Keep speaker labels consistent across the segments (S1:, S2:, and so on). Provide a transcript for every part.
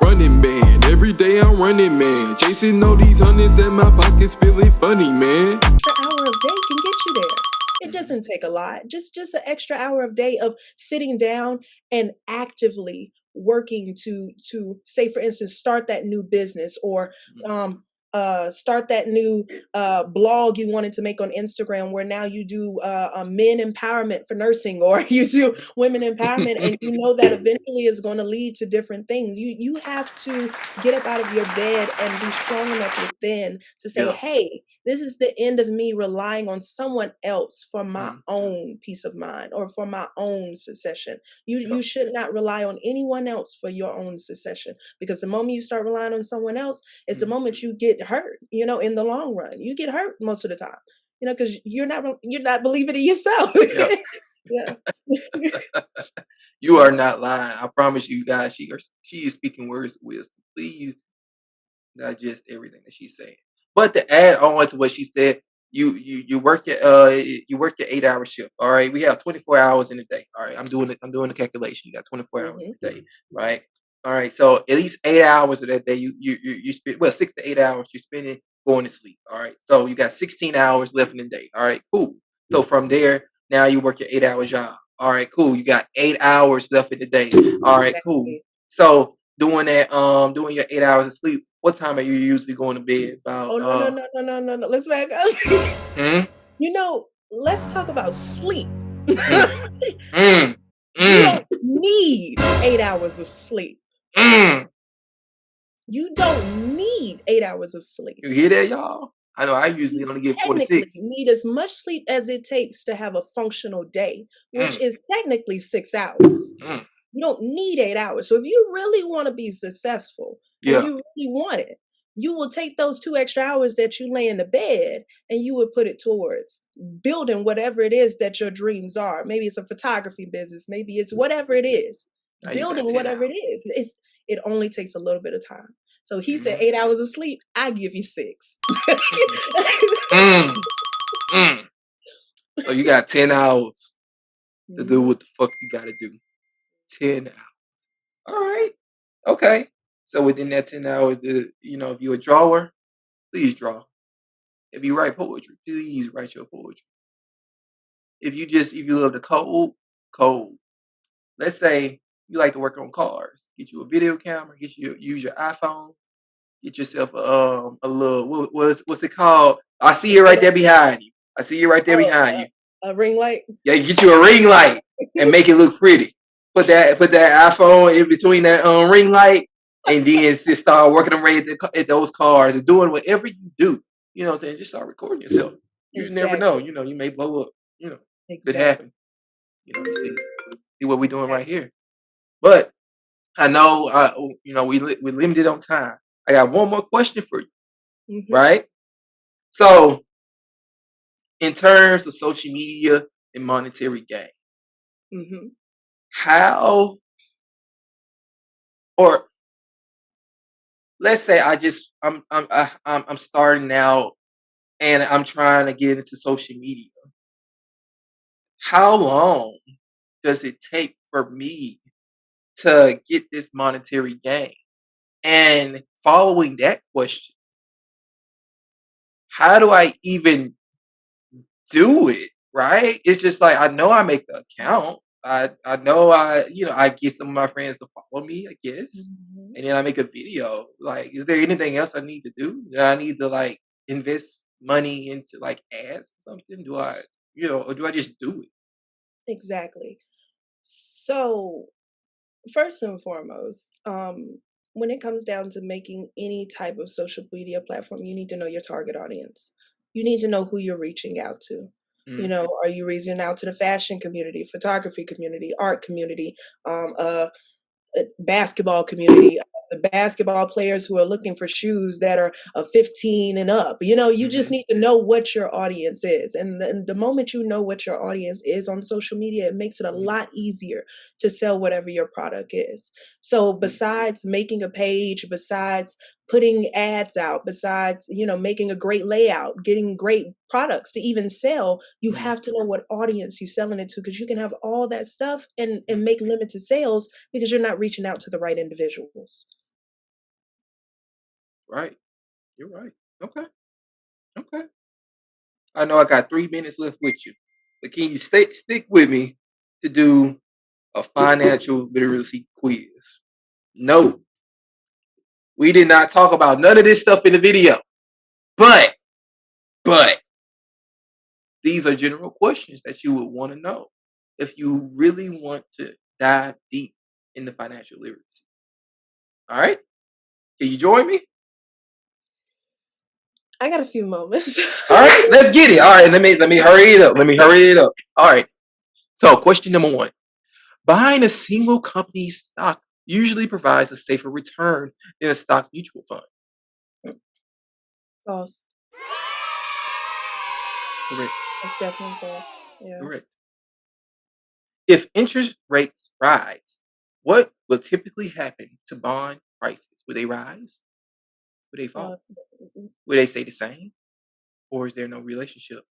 S1: running man. Every day I'm running man. Chasing all these hundreds that my pockets feeling funny, man.
S2: Extra hour of day can get you there. It doesn't take a lot. Just an extra hour of day of sitting down and actively working to say, for instance, start that new business, or start that new blog you wanted to make on Instagram, where now you do men empowerment for nursing, or you do women empowerment, and you know that eventually is going to lead to different things. You have to get up out of your bed and be strong enough within to say,
S3: Yeah.
S2: hey, this is the end of me relying on someone else for my
S3: Mm.
S2: own peace of mind or for my own succession.
S3: Yeah.
S2: You should not rely on anyone else for your own succession, because the moment you start relying on someone else, it's the moment you get hurt, in the long run. You get hurt most of the time, because you're not believing in yourself.
S3: Yeah.
S2: Yeah.
S3: You are not lying. I promise you guys, she is speaking words of wisdom. Please digest everything that she's saying. But to add on to what she said, you work your 8-hour shift. All right, we have 24 hours in a day. All right, I'm doing the calculation. You got 24 hours in a day, right? All right, so at least 8 hours of that day you spend, 6 to 8 hours you're spending going to sleep. All right, so you got 16 hours left in the day. All right, cool. So from there, now you work your 8-hour job. All right, cool. You got 8 hours left in the day. All right, cool.
S2: Exactly.
S3: So doing your 8 hours of sleep, what time are you usually going to bed? About
S2: Oh, no. Let's back up.
S3: hmm?
S2: Let's talk about sleep.
S3: Mm.
S2: You don't need 8 hours of sleep. You don't need 8 hours of sleep.
S3: You hear that, y'all? I know I usually only get 4 to
S2: Technically
S3: 6.
S2: need as much sleep as it takes to have a functional day, which
S3: Mm.
S2: is technically 6 hours.
S3: Mm.
S2: You don't need 8 hours. So if you really want to be successful and
S3: Yeah.
S2: you really want it, you will take those 2 extra hours that you lay in the bed and you would put it towards building whatever it is that your dreams are. Maybe it's a photography business. Maybe it's whatever it is.
S3: Now you got
S2: Building
S3: 10
S2: whatever it
S3: hours.
S2: is. It only takes a little bit of time. So he said
S3: Mhm.
S2: 8 hours of sleep. I give you 6.
S3: Mm. Mm. So you got 10 hours to do what the fuck you got to do. 10 hours. All right. Okay. So within that 10 hours, if you're a drawer, please draw. If you write poetry, please write your poetry. If you love the code. Let's say you like to work on cars. Get you a video camera. Use your iPhone. Get yourself a little what's it called? I see it right there behind you. I see you right there behind you.
S2: A ring light.
S3: Yeah, you get you a ring light and make it look pretty. Put that iPhone in between that ring light, and then just start working away at those cars and doing whatever you do. You know what I'm saying? Just start recording yourself. You never know. You may blow up. Could
S2: Exactly.
S3: happen. You see what we're doing right here. But I know, we're limited on time. I got one more question for you, right? So, in terms of social media and monetary gain, how, or let's say I'm starting out and I'm trying to get into social media. How long does it take for me to get this monetary gain? And following that question, how do I even do it? Right? It's just like I know I make the account. I know I get some of my friends to follow me, I guess. And then I make a video. Like, is there anything else I need to do? Do I need to like invest money into like ads or something? Do I, or do I just do it?
S2: Exactly. So first and foremost, when it comes down to making any type of social media platform, you need to know your target audience. You need to know who you're reaching out to. Are you reaching out to the fashion community, photography community, art community, basketball community, the basketball players who are looking for shoes that are 15 and up? You just need to know what your audience is. And the moment you know what your audience is on social media, it makes it a lot easier to sell whatever your product is. So besides making a page, besides putting ads out, besides, making a great layout, getting great products to even sell, you have to know what audience you're selling it to, because you can have all that stuff and make limited sales because you're not reaching out to the right individuals.
S3: Right. You're right. Okay. Okay. I know I got 3 minutes left with you, but can you stick with me to do a financial literacy quiz? No, we did not talk about none of this stuff in the video, but these are general questions that you would want to know if you really want to dive deep into financial literacy. All right, can you join me?
S2: I got a few moments.
S3: All right, let's get it. All right, let me hurry it up. Let me hurry it up. All right. So, question number 1. Buying a single company's stock usually provides a safer return than a stock mutual fund.
S2: False.
S3: Correct.
S2: That's definitely false. Yeah.
S3: Correct. If interest rates rise, what will typically happen to bond prices? Will they rise? Will they fall? Will they stay the same? Or is there no relationship?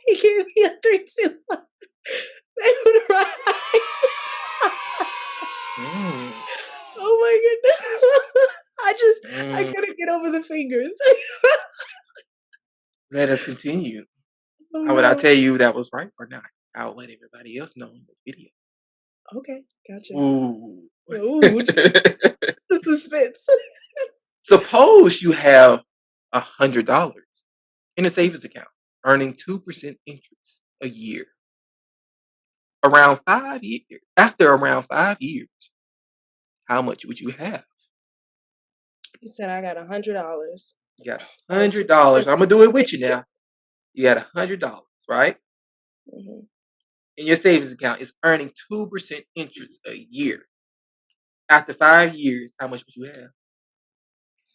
S2: He gave me a 3, 2, 1. They would rise. Oh my goodness. I couldn't get over the fingers.
S3: Let us continue.
S2: Oh,
S3: How would I
S2: no.
S3: tell you that was right or not? I'll let everybody else know in the video.
S2: Okay, gotcha.
S3: Ooh.
S2: Ooh, the suspense.
S3: Suppose you have $100 in a savings account, earning 2% interest a year. Around 5 years, after around 5 years, how much would you have?
S2: You said I got $100.
S3: You got $100. I'm gonna do it with you now. You got $100, right?
S2: Mm-hmm.
S3: In your savings account, it's earning 2% interest a year. After 5 years, how much would you have?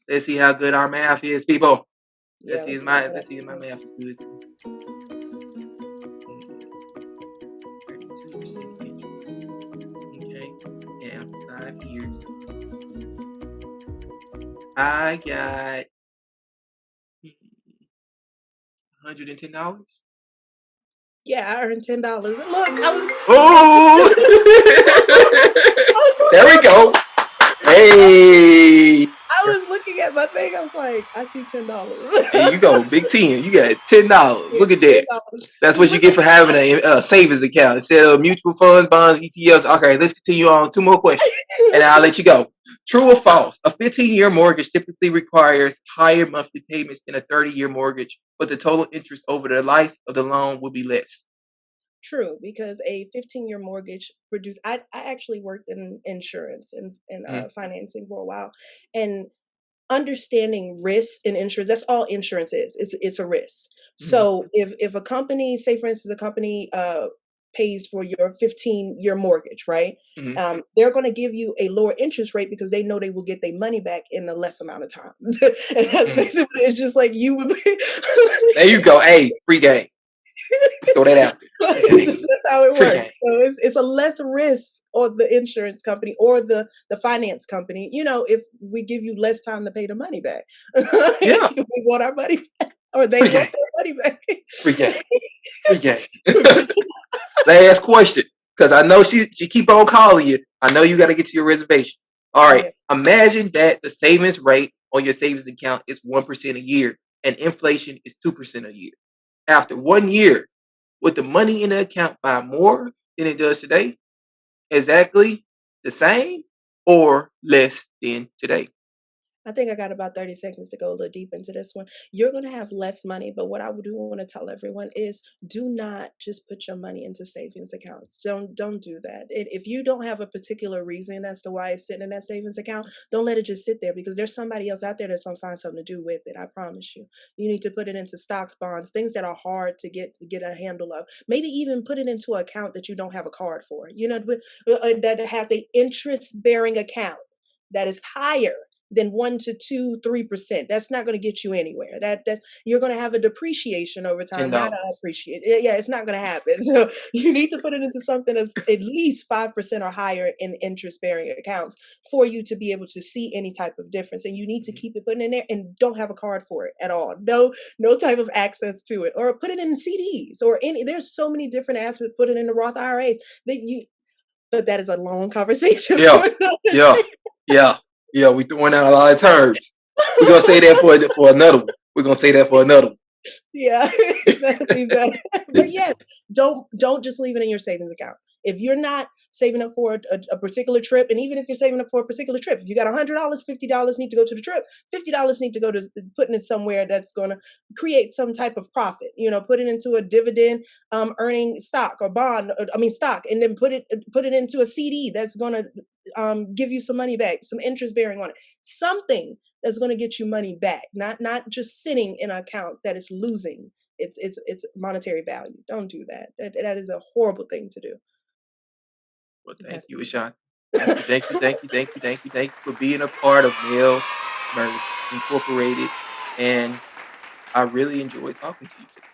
S3: Let's see how good our math is, people. Let's see if my math is good. 32% interest. Okay. And after 5 years, I got $110.
S2: Yeah, I earned $10. Look, I was.
S3: Oh, there we go. Hey,
S2: I was looking at my thing. I was like, I see $10.
S3: there you go, big 10. You got $10. Look at that.
S2: $10.
S3: That's what you get for having a savings account instead of mutual funds, bonds, ETFs. Okay, let's continue on. 2 more questions, and I'll let you go. True or false? A 15-year mortgage typically requires higher monthly payments than a 30-year mortgage, but the total interest over the life of the loan will be less.
S2: True, because a 15-year mortgage produced. I actually worked in insurance and financing for a while, and understanding risk in insurance, that's all insurance is. It's a risk. So if a company, say for instance, a company pays for your 15-year mortgage, right? They're going to give you a lower interest rate because they know they will get their money back in a less amount of time. And that's basically, it's just like you would be.
S3: There you go. Hey, free game. Let's throw that out there.
S2: That's how it works. So it's a less risk on the insurance company or the finance company. You know, if we give you less time to pay the money back,
S3: Yeah,
S2: we want our money back, or they want their money back.
S3: free game. Free game. Last question, because I know she keep on calling you. I know you got to get to your reservation. All right. Imagine that the savings rate on your savings account is 1% a year, and inflation is 2% a year. After 1 year, would the money in the account buy more than it does today? Exactly the same or less than today?
S2: I think I got about 30 seconds to go a little deep into this one. You're going to have less money, but what I do want to tell everyone is do not just put your money into savings accounts. Don't do that. If you don't have a particular reason as to why it's sitting in that savings account, don't let it just sit there, because there's somebody else out there that's going to find something to do with it. I promise you. You need to put it into stocks, bonds, things that are hard to get a handle of. Maybe even put it into an account that you don't have a card for. You know, that has a interest-bearing account that is higher than 1 to 2, 3%. That's not going to get you anywhere. That's you're going to have a depreciation over time, not a appreciate. Yeah, it's not going to happen. So you need to put it into something that's at least 5% or higher in interest-bearing accounts for you to be able to see any type of difference. And you need to keep it putting in there, and don't have a card for it at all. No type of access to it, or put it in CDs or any. There's so many different aspects. Put it in the Roth IRAs that you. But that is a long conversation.
S3: Yeah, yeah. We throwing out a lot of terms. We're gonna say that for another one. We're gonna say that for another one.
S2: Yeah, that'd be better. But yes, don't just leave it in your savings account. If you're not saving up for a particular trip, and even if you're saving up for a particular trip, if you got $100, $50 need to go to the trip. $50 need to go to putting it somewhere that's going to create some type of profit. Put it into a dividend earning stock or bond. Stock, and then put it into a CD that's going to give you some money back, some interest bearing on it. Something that's going to get you money back, not just sitting in an account that is losing its monetary value. Don't do that. That is a horrible thing to do.
S3: Well, thank you, Ashanti. Thank you for being a part of MALENURSEINC Incorporated, and I really enjoyed talking to you today.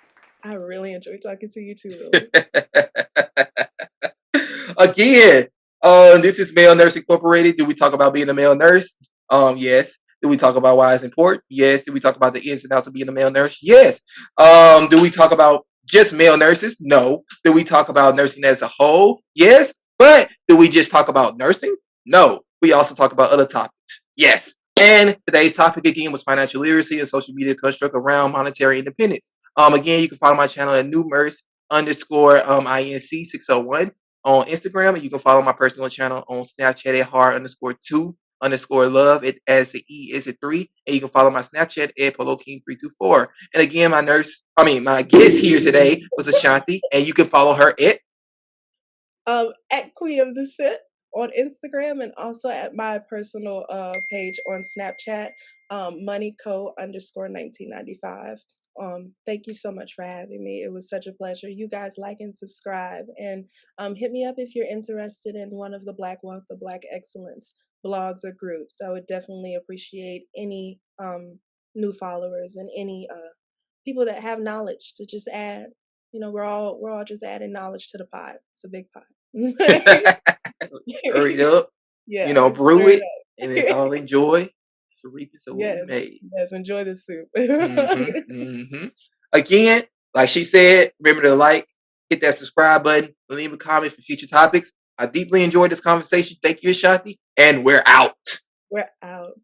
S2: I really enjoyed talking to you too, Willie.
S3: Again, this is MALENURSEINC Incorporated. Do we talk about being a male nurse? Yes. Do we talk about why it's important? Yes. Do we talk about the ins and outs of being a male nurse? Yes. Do we talk about just male nurses? No. Do we talk about nursing as a whole? Yes. But do we just talk about nursing? No. We also talk about other topics. Yes. And today's topic again was financial literacy and social media construct around monetary independence. Again, you can follow my channel at newmerse_INC 601 on Instagram, and you can follow my personal channel on Snapchat at hard_2_love. It as the E is a 3, and you can follow my Snapchat at PoloKing324. And again, my guest here today was Ashanti, and you can follow her
S2: at Queen of the Sit on Instagram, and also at my personal page on Snapchat, moneyco_1995. Thank you so much for having me. It was such a pleasure. You guys like and subscribe, and hit me up if you're interested in one of the Black Wealth, the Black Excellence blogs or groups. I would definitely appreciate any new followers and any people that have knowledge to just add. We're all just adding knowledge to the pot. It's a big pot.
S3: Stir it up.
S2: Yeah,
S3: brew it, and it's all enjoy. The reap is what we made.
S2: Yes, enjoy the soup.
S3: Again, like she said, remember to like, hit that subscribe button, leave a comment for future topics. I deeply enjoyed this conversation. Thank you, Ashanti, and we're out.
S2: We're out.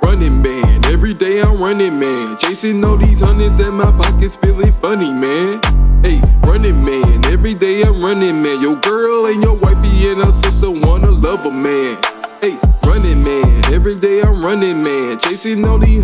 S1: Running man, every day I'm running man, chasing all these hundreds that my pockets feeling funny, man. Hey, running man, every day I'm running man. Your girl and your wifey and her sister wanna love a man. Hey, running man, every day I'm running man, chasing all these